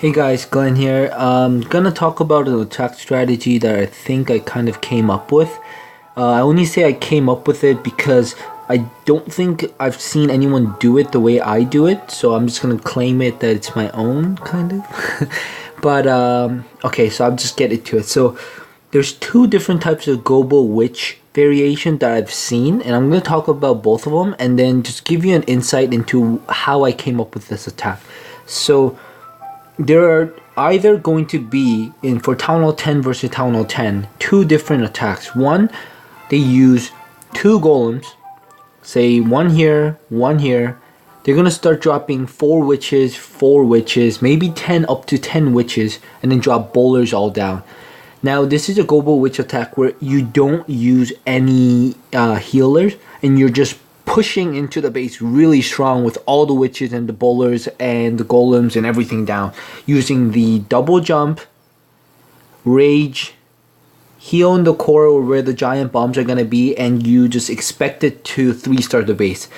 Hey guys, Glenn here. I'm gonna talk about an attack strategy that I think I kind of came up with. I only say I came up with it because I don't think I've seen anyone do it the way I do it, so I'm just gonna claim it that it's my own, kind of. But, okay, so I'll just get into it. So, there's two different types of gobowitch variation that I've seen, and I'm gonna talk about both of them and then just give you an insight into how I came up with this attack. So, there are either going to be in for Town Hall 10 versus Town Hall 10 two different attacks. One, they use two golems, say one here, one here. They're gonna start dropping four witches, maybe 10 up to 10 witches, and then drop bowlers all down. Now this is a Gobo Witch attack where you don't use any healers, and you're just pushing into the base really strong with all the witches and the bowlers and the golems and everything down, using the double jump, rage, heal in the core or where the giant bombs are gonna be, and you just expect it to 3-star the base.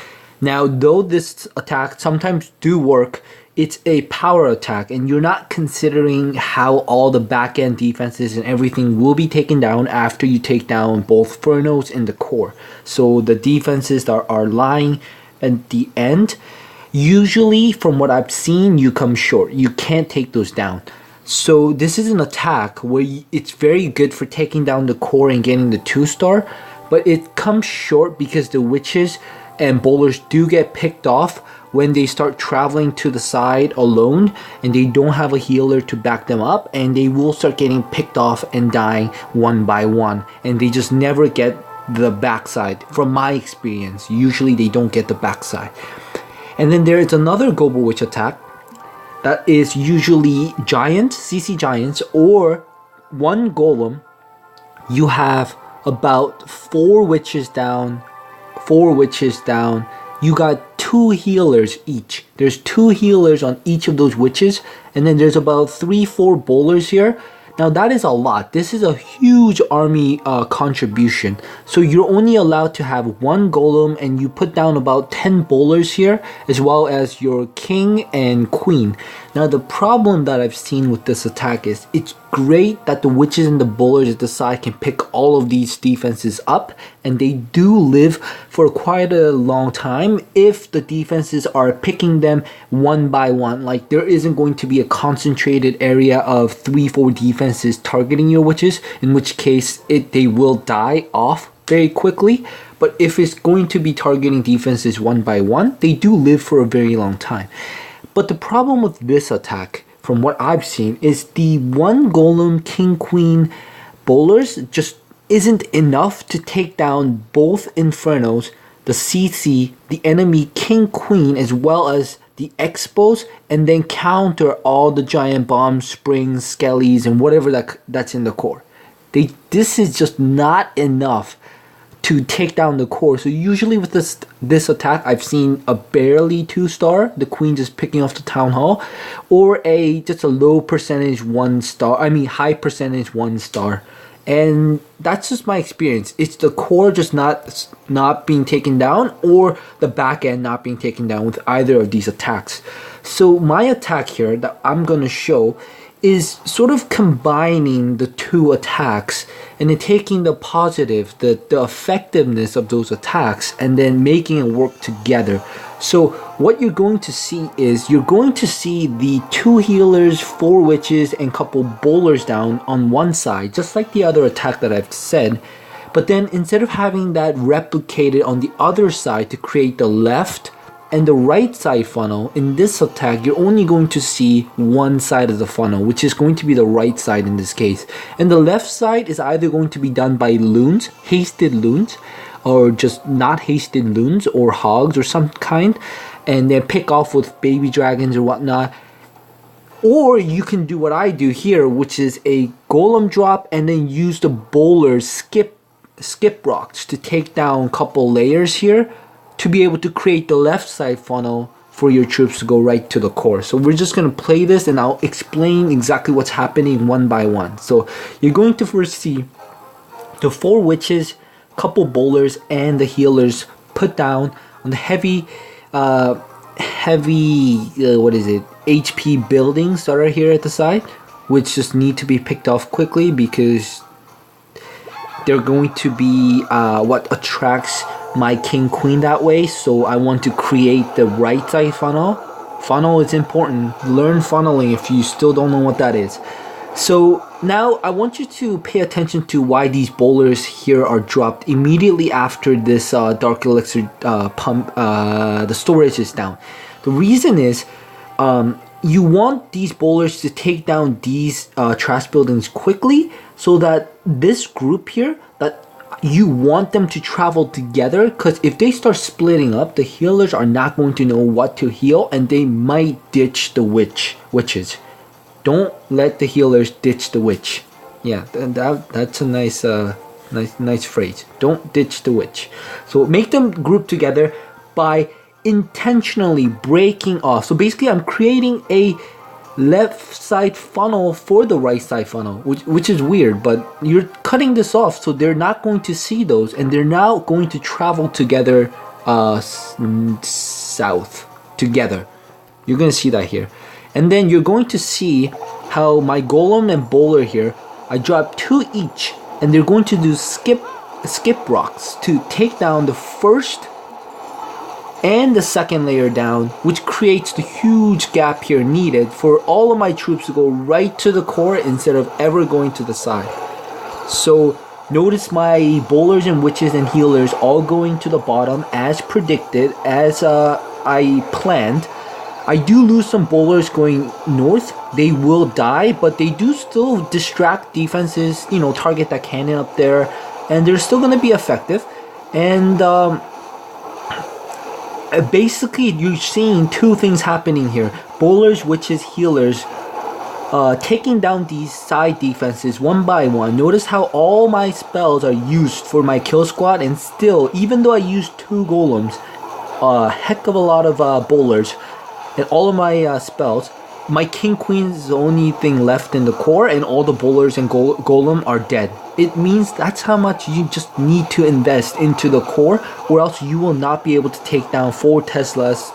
Now, though this attack sometimes do work, it's a power attack, and you're not considering how all the back end defenses and everything will be taken down after you take down both Furnos and the core. So the defenses that are lying at the end, usually from what I've seen, you come short. You can't take those down. So this is an attack where it's very good for taking down the core and getting the 2-star, but it comes short because the witches and bowlers do get picked off when they start traveling to the side alone and they don't have a healer to back them up, and they will start getting picked off and dying one by one, and they just never get the backside. From my experience, usually they don't get the backside. And then there is another Gobo Witch attack that is usually giants, CC giants, or one golem. You have about four witches down, you got two healers each. There's two healers on each of those witches, and then there's about 3-4 bowlers here. Now that is a lot. This is a huge army contribution. So you're only allowed to have one golem, and you put down about 10 bowlers here, as well as your king and queen. Now the problem that I've seen with this attack is it's great that the witches and the bowlers at the side can pick all of these defenses up, and they do live for quite a long time if the defenses are picking them one by one. Like, there isn't going to be a concentrated area of 3-4 defenses targeting your witches, in which case they will die off very quickly. But if it's going to be targeting defenses one by one, they do live for a very long time. But the problem with this attack, from what I've seen, is the one golem king queen bowlers just isn't enough to take down both infernos, the CC, the enemy king queen, as well as the expos, and then counter all the giant bombs, springs, skellies, and whatever that's in the core. This is just not enough to take down the core. So usually with this attack, I've seen a barely 2-star, the queen just picking off the town hall, or just a low percentage 1-star, high percentage 1-star. And that's just my experience. It's the core just not being taken down, or the back end not being taken down with either of these attacks. So my attack here that I'm gonna show is sort of combining the two attacks, and then taking the positive, the effectiveness of those attacks, and then making it work together. So what you're going to see is you're going to see the 2 healers, 4 witches, and couple bowlers down on one side, just like the other attack that I've said. But then instead of having that replicated on the other side to create the left and the right side funnel, in this attack you're only going to see one side of the funnel, which is going to be the right side in this case. And the left side is either going to be done by loons, hasted loons, or just not hasted loons, or hogs or some kind, and then pick off with baby dragons or whatnot. Or you can do what I do here, which is a golem drop and then use the bowlers skip rocks to take down a couple layers here, to be able to create the left side funnel for your troops to go right to the core. So we're just going to play this, and I'll explain exactly what's happening one by one. So you're going to first see the 4 witches, couple bowlers, and the healers put down on the heavy HP buildings that are here at the side, which just need to be picked off quickly because they're going to be what attracts my king queen that way. So I want to create the right side funnel. Funnel is important. Learn funneling if you still don't know what that is. So now I want you to pay attention to why these bowlers here are dropped immediately after this dark elixir pump, the storage is down. The reason is you want these bowlers to take down these trash buildings quickly, so that this group here, that you want them to travel together, because if they start splitting up, the healers are not going to know what to heal and they might ditch the witches. Don't let the healers ditch the witch. Yeah, that's a nice phrase. Don't ditch the witch. So make them group together by intentionally breaking off. So basically I'm creating a left side funnel for the right side funnel, which is weird, but you're cutting this off so they're not going to see those, and they're now going to travel together south together. You're going to see that here. And then you're going to see how my golem and bowler here, I drop 2 each, and they're going to do skip rocks to take down the first and the second layer down, which creates the huge gap here needed for all of my troops to go right to the core instead of ever going to the side. So notice my bowlers and witches and healers all going to the bottom as predicted, as I planned. I do lose some bowlers going north. They will die, but they do still distract defenses, you know, target that cannon up there, and they're still going to be effective. And basically you're seeing 2 things happening here: bowlers, witches, healers taking down these side defenses one by one. Notice how all my spells are used for my kill squad, and still, even though I used 2 golems, a heck of a lot of bowlers, and all of my spells, my king queen is the only thing left in the core, and all the bowlers and golem are dead. It means that's how much you just need to invest into the core, or else you will not be able to take down 4 Teslas,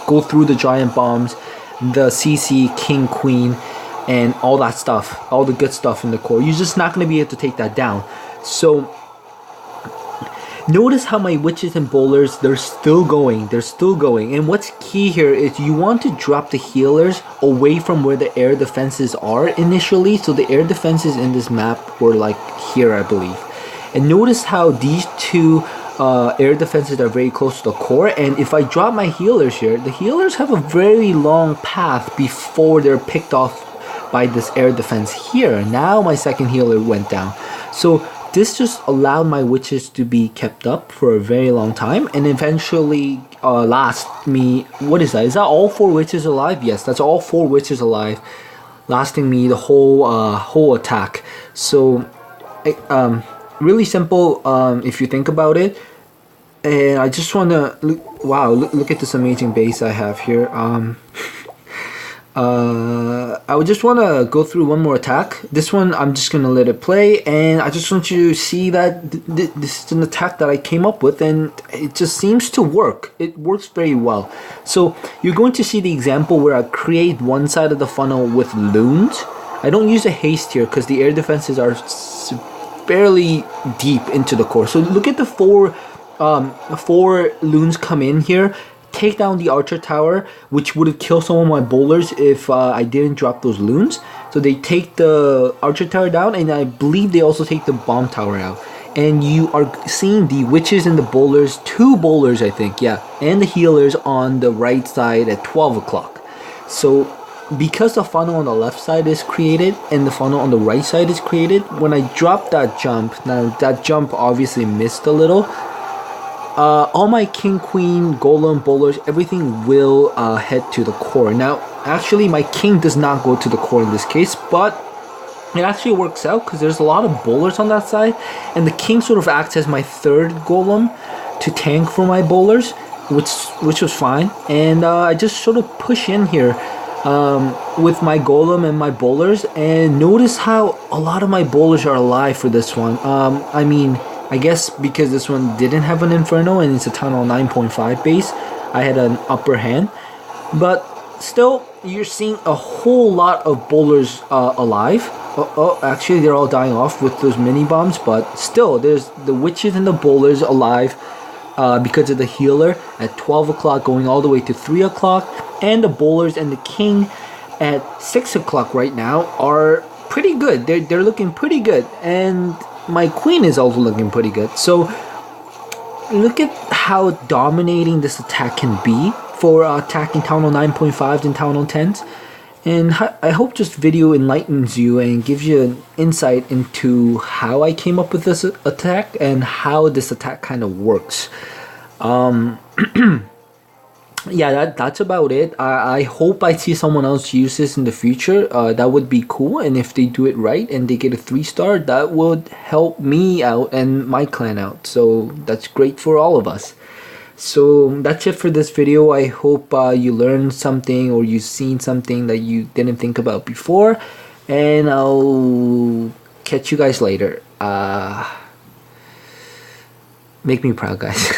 go through the giant bombs, the CC, king, queen, and all that stuff, all the good stuff in the core. You're just not going to be able to take that down. So notice how my witches and bowlers, they're still going. And what's key here is you want to drop the healers away from where the air defenses are initially. So the air defenses in this map were like here, I believe. And notice how these 2 air defenses are very close to the core. And if I drop my healers here, the healers have a very long path before they're picked off by this air defense here. Now my second healer went down. So this just allowed my witches to be kept up for a very long time, and eventually last me, what is that? Is that all 4 witches alive? Yes, that's all 4 witches alive, lasting me the whole attack. So really simple if you think about it. And I just want to look at this amazing base I have here. I would just want to go through one more attack. This one I'm just going to let it play, and I just want you to see that this is an attack that I came up with, and it just seems to work. It works very well. So you're going to see the example where I create one side of the funnel with loons. I don't use a haste here because the air defenses are fairly deep into the core. So look at the 4 loons come in here, take down the archer tower, which would have killed some of my bowlers if I didn't drop those loons. So they take the archer tower down, and I believe they also take the bomb tower out. And you are seeing the witches and the bowlers, 2 bowlers I think, yeah, and the healers on the right side at 12 o'clock. So because the funnel on the left side is created and the funnel on the right side is created, when I drop that jump, now that jump obviously missed a little, all my king, queen, golem, bowlers, everything will head to the core. Now, actually, my king does not go to the core in this case, but it actually works out because there's a lot of bowlers on that side, and the king sort of acts as my 3rd golem to tank for my bowlers, which was fine. And I just sort of push in here with my golem and my bowlers, and notice how a lot of my bowlers are alive for this one. I mean, I guess because this one didn't have an inferno and it's a tunnel 9.5 base, I had an upper hand. But still, you're seeing a whole lot of bowlers alive. Actually, they're all dying off with those mini bombs, but still, there's the witches and the bowlers alive because of the healer at 12 o'clock going all the way to 3 o'clock. And the bowlers and the king at 6 o'clock right now are pretty good. They're looking pretty good. And my queen is also looking pretty good. So look at how dominating this attack can be for attacking Town Hall 9.5s and Town Hall 10s. And I hope this video enlightens you and gives you an insight into how I came up with this attack and how this attack kind of works. Yeah, that's about it. I hope I see someone else use this in the future. That would be cool. And if they do it right and they get a 3-star, that would help me out and my clan out. So that's great for all of us. So that's it for this video. I hope you learned something or you've seen something that you didn't think about before. And I'll catch you guys later. Make me proud, guys.